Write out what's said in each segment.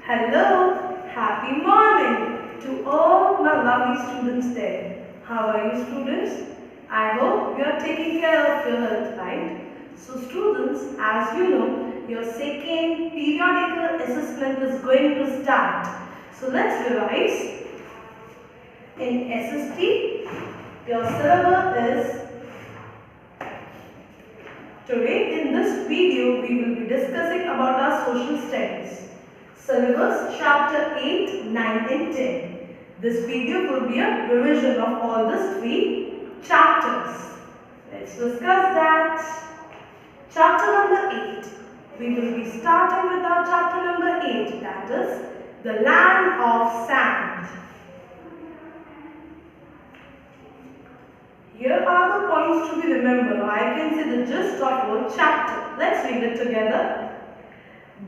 Hello, happy morning to all my lovely students there. How are you students? I hope you are taking care of your health, right? So students, as you know, your second periodical assessment is going to start. So let's revise. In SST, your syllabus is, today in this video we will be discussing about our social studies. Syllabus chapter 8, 9 and 10. This video will be a revision of all these three chapters. Let's discuss that. Chapter number 8. We will be starting with our chapter number 8, that is the land of sand. Here are the points to be remembered. I can see the gist of our chapter. Let's read it together.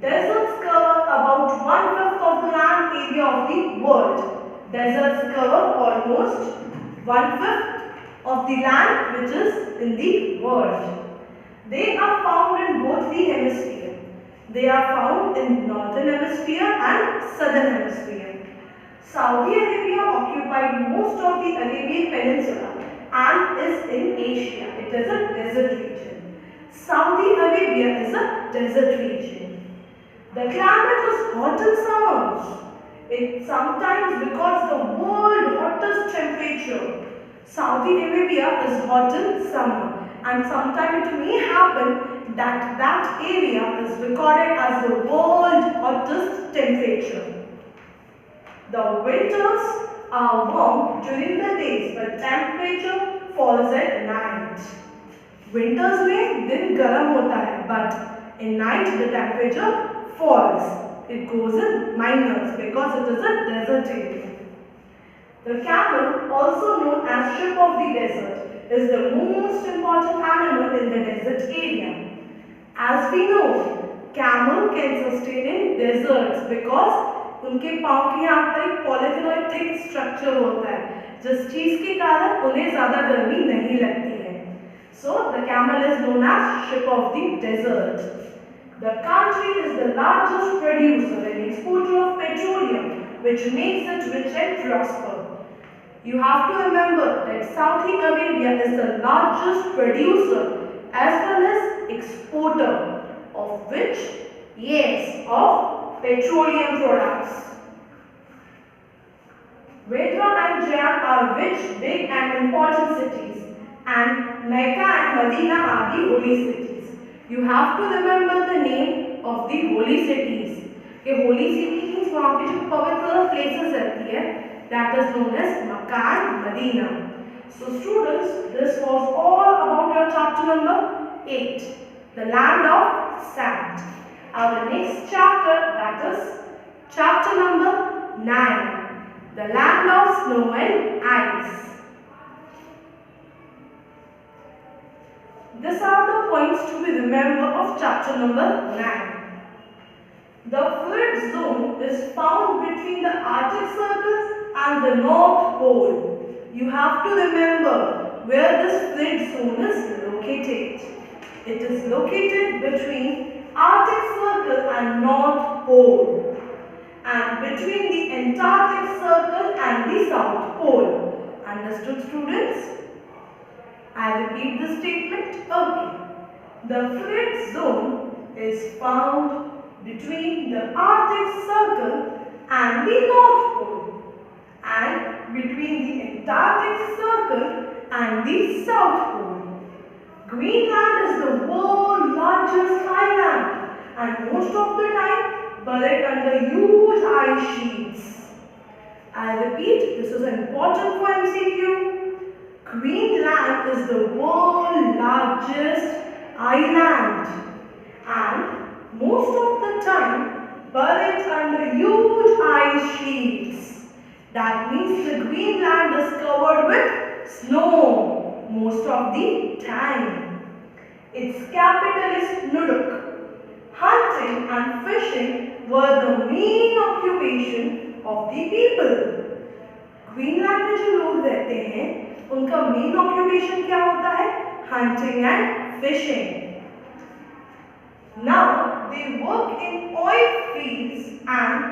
Deserts cover about 1/5 of the land area of the world. Deserts cover almost 1/5 of the land which is in the world. They are found in both the hemispheres. They are found in northern hemisphere and southern hemisphere. Saudi Arabia occupied most of the Arabian Peninsula and is in Asia. It is a desert region. Saudi Arabia is a desert region. The climate is hot in summers. It sometimes because the world hottest temperature. Saudi Arabia is hot in summer, and sometimes it may happen that that area is recorded as the world hottest temperature. The winters are warm during the days, but temperature falls at night. Winters में दिन गर्म होता है, but in night the temperature falls. It goes in minus because it is a desert area. The camel, also known as sheep of the desert, is the most important animal in the desert area. As we know, camel can sustain in deserts because उनके पाँव के यहाँ पर एक polythene और thick structure होता है, जिस चीज के कारण उन्हें ज्यादा गर्मी नहीं लगती है. So the camel is known as sheep of the desert. The country is the largest producer and exporter of petroleum, which makes it rich and prosper. You have to remember that Saudi Arabia is the largest producer as well as exporter of which? Yes, of petroleum products. Vedra and Jan are rich, big and important cities, and Mecca and Medina are the holy cities. You have to remember the name of the holy cities. ये holy city means वहाँ पे जो पवित्र places रहती है, that is known as Mecca and Medina. So students, this was all about your chapter number 8, the land of sand. Our next chapter, that is chapter number 9, the land of snow and ice. These are the points to be remembered of chapter number 9. The fluid zone is found between the Arctic Circle and the North Pole. You have to remember where this fluid zone is located. It is located between Arctic Circle and North Pole, and between the Antarctic Circle and the South Pole. Understood, students? I repeat the statement. Okay. The fluid zone is found between the Arctic Circle and the North Pole, and between the Antarctic Circle and the South Pole. Greenland is the world's largest island and most of the time buried under huge ice sheets. I repeat, this is important for MCQ. Greenland is the world's largest island and most of the time buried under huge ice sheets. That means the Greenland is covered with snow most of the time. Its capital is Nunavut. Hunting and fishing were the main occupation of the people. Greenland में जो लोग रहते हैं उनका main occupation क्या होता है? Hunting and fishing. Now they work in oil fields and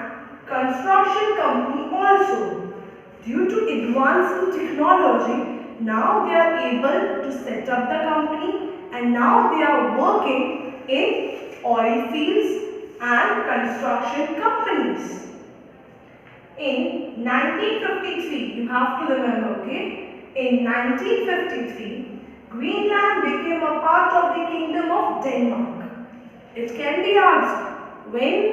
Due to advanced technology, now they are able to set up the company and now they are working in oil fields and construction companies. In 1953, you have to remember, okay? In 1953, Greenland became a part of the Kingdom of Denmark. It can be asked, when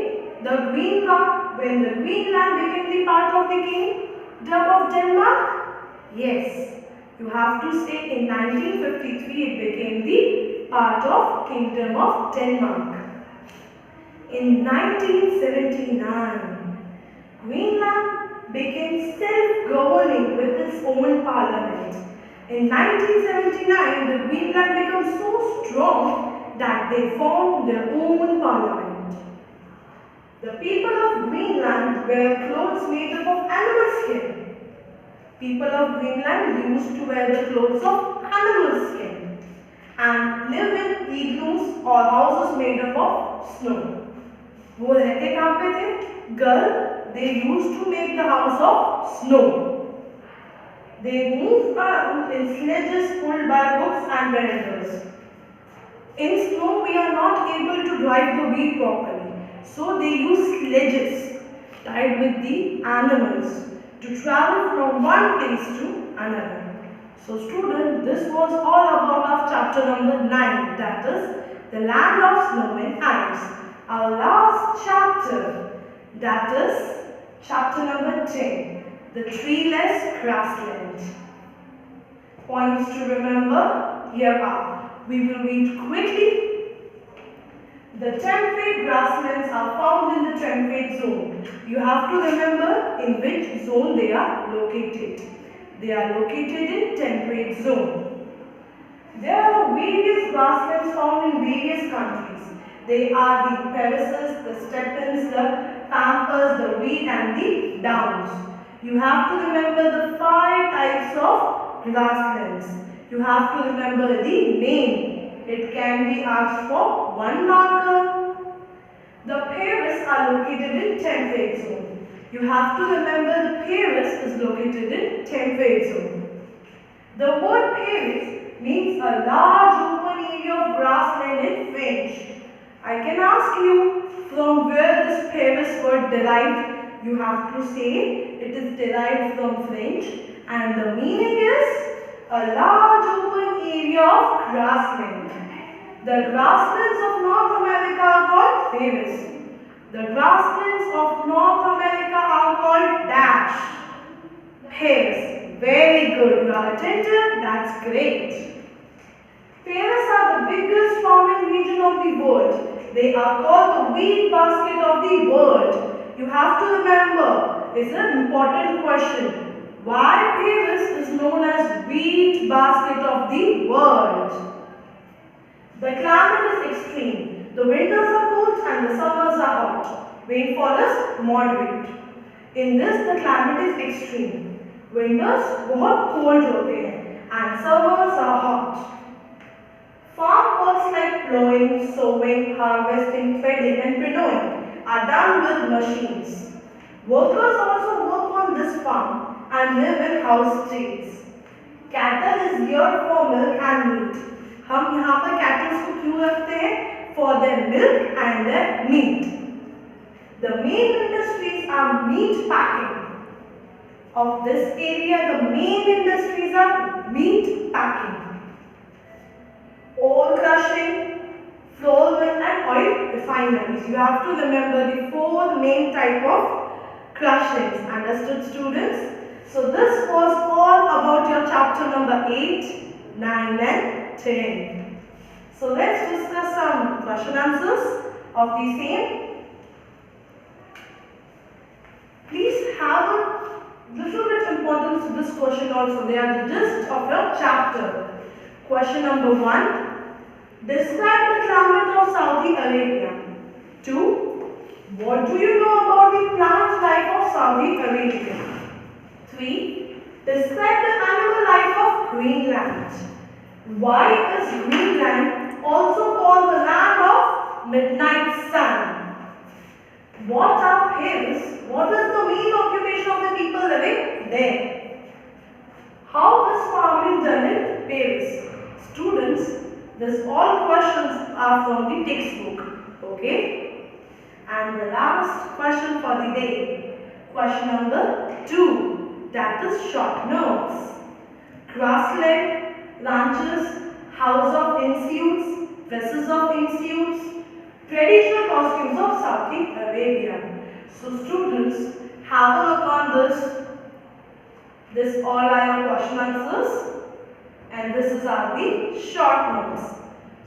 the Greenland became the part of the Kingdom of Denmark? Yes, you have to say in 1953 it became the part of Kingdom of Denmark. In 1979, Greenland became self-governing with its own parliament. In 1979, the Greenland became so strong that they formed their own parliament. The people of Greenland wear clothes made up of animal skin. People of Greenland used to wear the clothes of animal skin and live in igloos or houses made up of snow. वो रहते कहाँ पे थे? Girl, they used to make the house of snow. They moved around in sledges pulled by hooks and elders. In snow, we are not able to drive the wheel properly, so they use sledges tied with the animals to travel from one place to another. So students, this was all about our chapter number 9, that is the land of snow and ice. Our last chapter, that is chapter number 10, the treeless grassland. Points to remember here are. We will read quickly. The temperate grasslands are found in the temperate zone. You have to remember in which zone they are located. They are located in temperate zone. There are various grasslands found in various countries. They are the terraces, the steppes, the pampas, the wheat and the downs. You have to remember the 5 types of grasslands. You have to remember the name. It can be asked for 1 marker. The Paris are located in temperate zone. You have to remember the Paris is located in temperate zone. The word Paris means a large open area of grassland in French. I can ask you from where this Paris word derived. You have to say it is derived from French and the meaning is a large open area of grassland. The grasslands of North America are called Paris. The grasslands of North America are called dash. Paris. Very good. You are attentive. That's great. Paris are the biggest farming region of the world. They are called the wheat basket of the world. You have to remember, it's an important question. Why Paris is known as wheat basket of the world? The climate is extreme. The winters are cold and the summers are hot. Rainfall is moderate. In this, the climate is extreme. Winters बहुत cold होते हैं and summers are hot. Farm works like plowing, sowing, harvesting, feeding and winnowing are done with machines. Workers also work on this farm and live in house stays. Cattle is reared for milk and meat. हम यहाँ पर cattle को क्यों रखते हैं? For their milk and their meat. The main industries are meat packing. Of this area, the main industries are meat packing, ore crushing, flour mill and oil refineries. You have to remember the 4 main type of crushings. Understood, students? So this was all about your chapter number 8, 9 and 10. So let's discuss some question answers of the same. Please have a little bit importance to this question also. They are the gist of your chapter. Question number 1. Describe the climate of Saudi Arabia. 2. What do you know about the plant life of Saudi Arabia? 3. Describe the animal life of Greenland. Why is Greenland also called the land of midnight sun? What are hills? What is the main occupation of the people living there. How is farming done in Paris? Students, these all questions are from the textbook. Okay? And the last question for the day. Question number 2. That is short notes. Grassland, ranches, house of institutes, dresses of institutes, traditional costumes of Saudi Arabia. So students, have a look on this. This all are your question answers and this is are the short notes.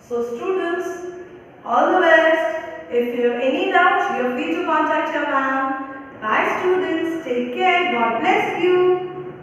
So students, all the best. If you have any doubt, you are free to contact your ma'am. Bye students. Take care. God bless you.